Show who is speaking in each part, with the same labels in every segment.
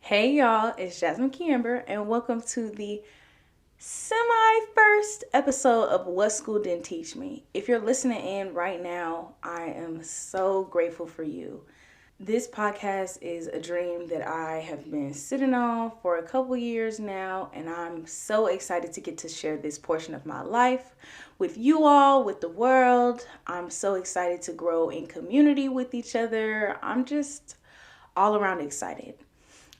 Speaker 1: Hey y'all, it's Jasmine Kiamber, and welcome to the semi-first episode of What School Didn't Teach Me. If you're listening in right now, I am so grateful for you. This podcast is a dream that I have been sitting on for a couple years now, and I'm so excited to get to share this portion of my life with you all, with the world. I'm so excited to grow in community with each other. I'm just all around excited.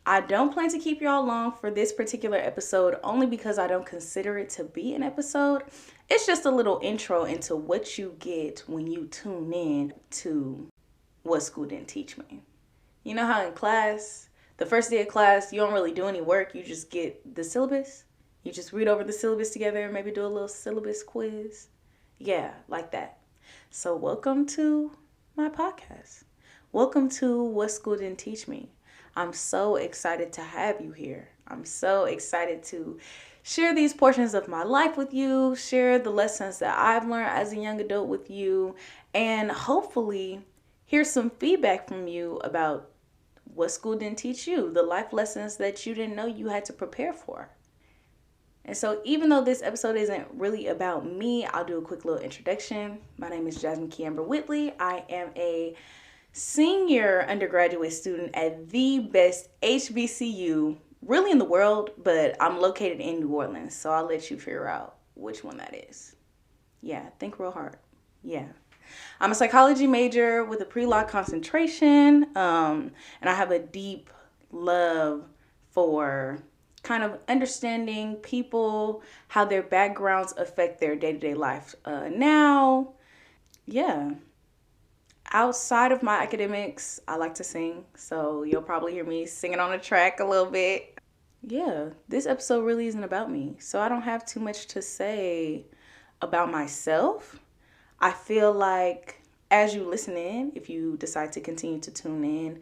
Speaker 1: I don't plan to keep y'all long for this particular episode only because I don't consider it to be an episode. It's just a little intro into what you get when you tune in to What School Didn't Teach Me. You know how in class, the first day of class, you don't really do any work, you just get the syllabus? You just read over the syllabus together and maybe do a little syllabus quiz? Yeah, like that. So, welcome to my podcast. Welcome to What School Didn't Teach Me. I'm so excited to have you here. I'm so excited to share these portions of my life with you, share the lessons that I've learned as a young adult with you, and hopefully hear some feedback from you about what school didn't teach you, the life lessons that you didn't know you had to prepare for. And so, even though this episode isn't really about me, I'll do a quick little introduction. My name is Jasmine Kiamber Whitley. I am a senior undergraduate student at the best HBCU really in the world, but I'm located in New Orleans, so I'll let you figure out which one that is. Yeah, think real hard. Yeah. I'm a psychology major with a pre-law concentration, and I have a deep love for kind of understanding people, how their backgrounds affect their day-to-day life. Yeah, outside of my academics, I like to sing, so you'll probably hear me singing on the track a little bit. Yeah, this episode really isn't about me, so I don't have too much to say about myself. I feel like as you listen in, if you decide to continue to tune in,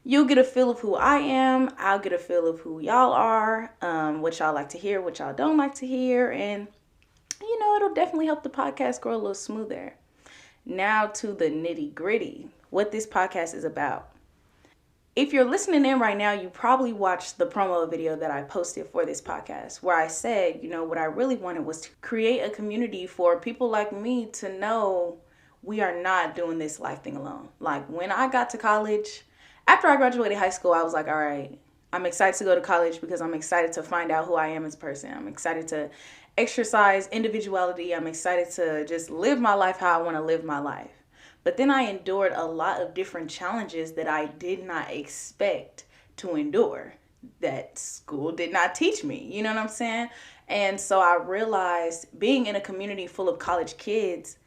Speaker 1: you'll get a feel of who I am. I'll get a feel of who y'all are, what y'all like to hear, what y'all don't like to hear, and it'll definitely help the podcast grow a little smoother. Now to the nitty gritty, what this podcast is about. If you're listening in right now, you probably watched the promo video that I posted for this podcast where I said, what I really wanted was to create a community for people like me to know we are not doing this life thing alone. Like when I got to college, after I graduated high school, I was like, all right, I'm excited to go to college because I'm excited to find out who I am as a person. I'm excited to exercise individuality. I'm excited to just live my life how I want to live my life. But then I endured a lot of different challenges that I did not expect to endure, that school did not teach me. You know what I'm saying? And so I realized being in a community full of college kids,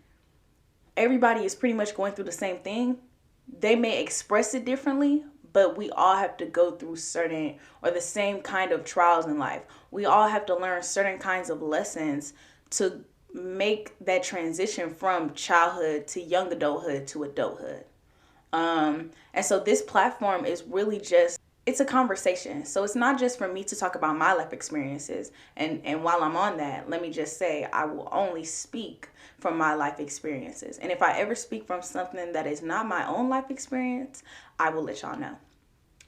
Speaker 1: everybody is pretty much going through the same thing. They may express it differently, but we all have to go through certain or the same kind of trials in life. We all have to learn certain kinds of lessons to make that transition from childhood to young adulthood to adulthood. And so this platform is really just, it's a conversation. So it's not just for me to talk about my life experiences. And while I'm on that, let me just say, I will only speak from my life experiences. And if I ever speak from something that is not my own life experience, I will let y'all know.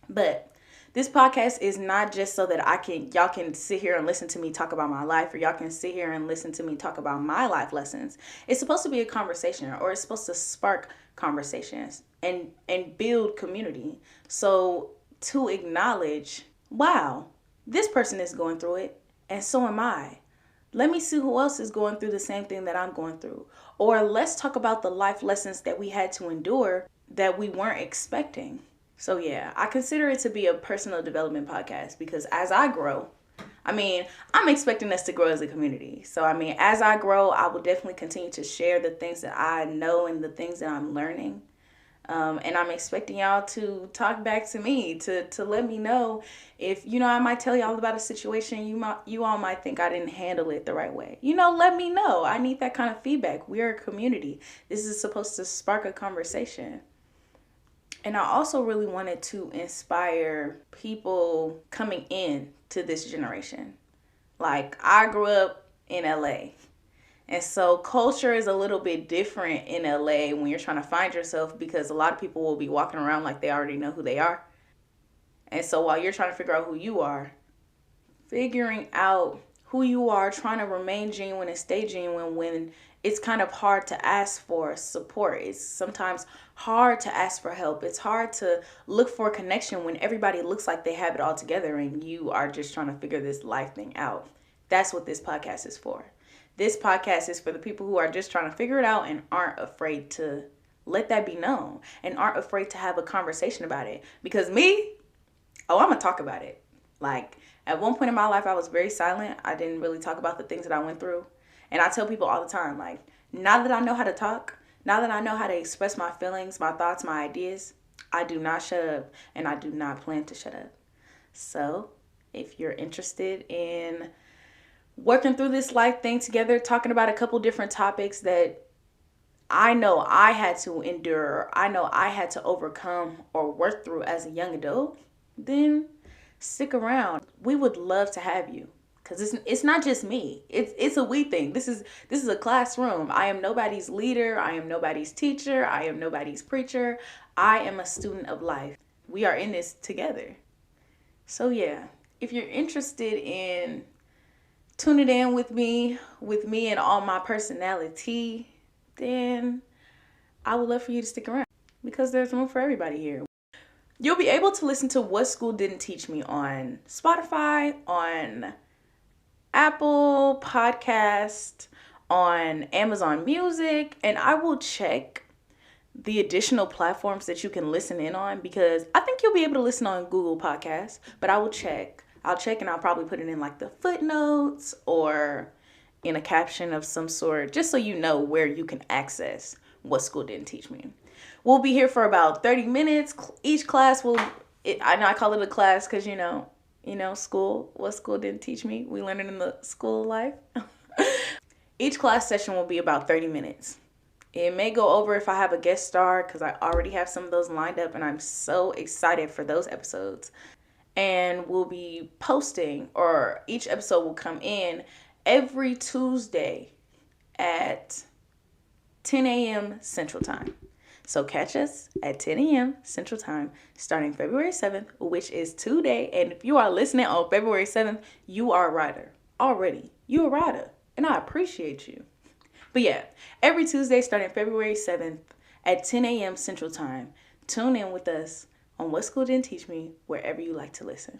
Speaker 1: But this podcast is not just so that y'all can sit here and listen to me talk about my life, or y'all can sit here and listen to me talk about my life lessons. It's supposed to be a conversation, or it's supposed to spark conversations and build community. So to acknowledge, wow, this person is going through it, and so am I. Let me see who else is going through the same thing that I'm going through. Or let's talk about the life lessons that we had to endure that we weren't expecting. So yeah, I consider it to be a personal development podcast because as I grow, I'm expecting us to grow as a community. So as I grow, I will definitely continue to share the things that I know and the things that I'm learning. And I'm expecting y'all to talk back to me, to let me know if, I might tell y'all about a situation you all might think I didn't handle it the right way. Let me know. I need that kind of feedback. We're a community. This is supposed to spark a conversation. And I also really wanted to inspire people coming in to this generation. Like, I grew up in LA. And so culture is a little bit different in LA when you're trying to find yourself because a lot of people will be walking around like they already know who they are. And so while you're trying to figure out who you are, figuring out who you are, trying to remain genuine and stay genuine when it's kind of hard to ask for support. It's sometimes hard to ask for help. It's hard to look for a connection when everybody looks like they have it all together and you are just trying to figure this life thing out. That's what this podcast is for. This podcast is for the people who are just trying to figure it out and aren't afraid to let that be known and aren't afraid to have a conversation about it. Because me, I'm going to talk about it. Like, at one point in my life, I was very silent. I didn't really talk about the things that I went through. And I tell people all the time, like, now that I know how to talk, now that I know how to express my feelings, my thoughts, my ideas, I do not shut up, and I do not plan to shut up. So, if you're interested in working through this life thing together, talking about a couple different topics that I know I had to endure, I know I had to overcome or work through as a young adult, then stick around. We would love to have you. Because it's not just me. It's a we thing. This is a classroom. I am nobody's leader. I am nobody's teacher. I am nobody's preacher. I am a student of life. We are in this together. So yeah, if you're interested in tuning in with me and all my personality, then I would love for you to stick around because there's room for everybody here. You'll be able to listen to What School Didn't Teach Me on Spotify, on Apple Podcast, on Amazon Music, and I will check the additional platforms that you can listen in on because I think you'll be able to listen on Google Podcasts, but I will check. I'll check and I'll probably put it in like the footnotes or in a caption of some sort, just so you know where you can access What School Didn't Teach Me. We'll be here for about 30 minutes. Each class I know I call it a class because, school, what school didn't teach me. We learn it in the school of life. Each class session will be about 30 minutes. It may go over if I have a guest star because I already have some of those lined up and I'm so excited for those episodes. And we'll be posting, or each episode will come in every Tuesday at 10 a.m. Central Time. So catch us at 10 a.m. Central Time starting February 7th, which is today. And if you are listening on February 7th, you are a rider already. You're a rider, and I appreciate you. But yeah, every Tuesday starting February 7th at 10 a.m. Central Time, tune in with us on What School Didn't Teach Me, wherever you like to listen.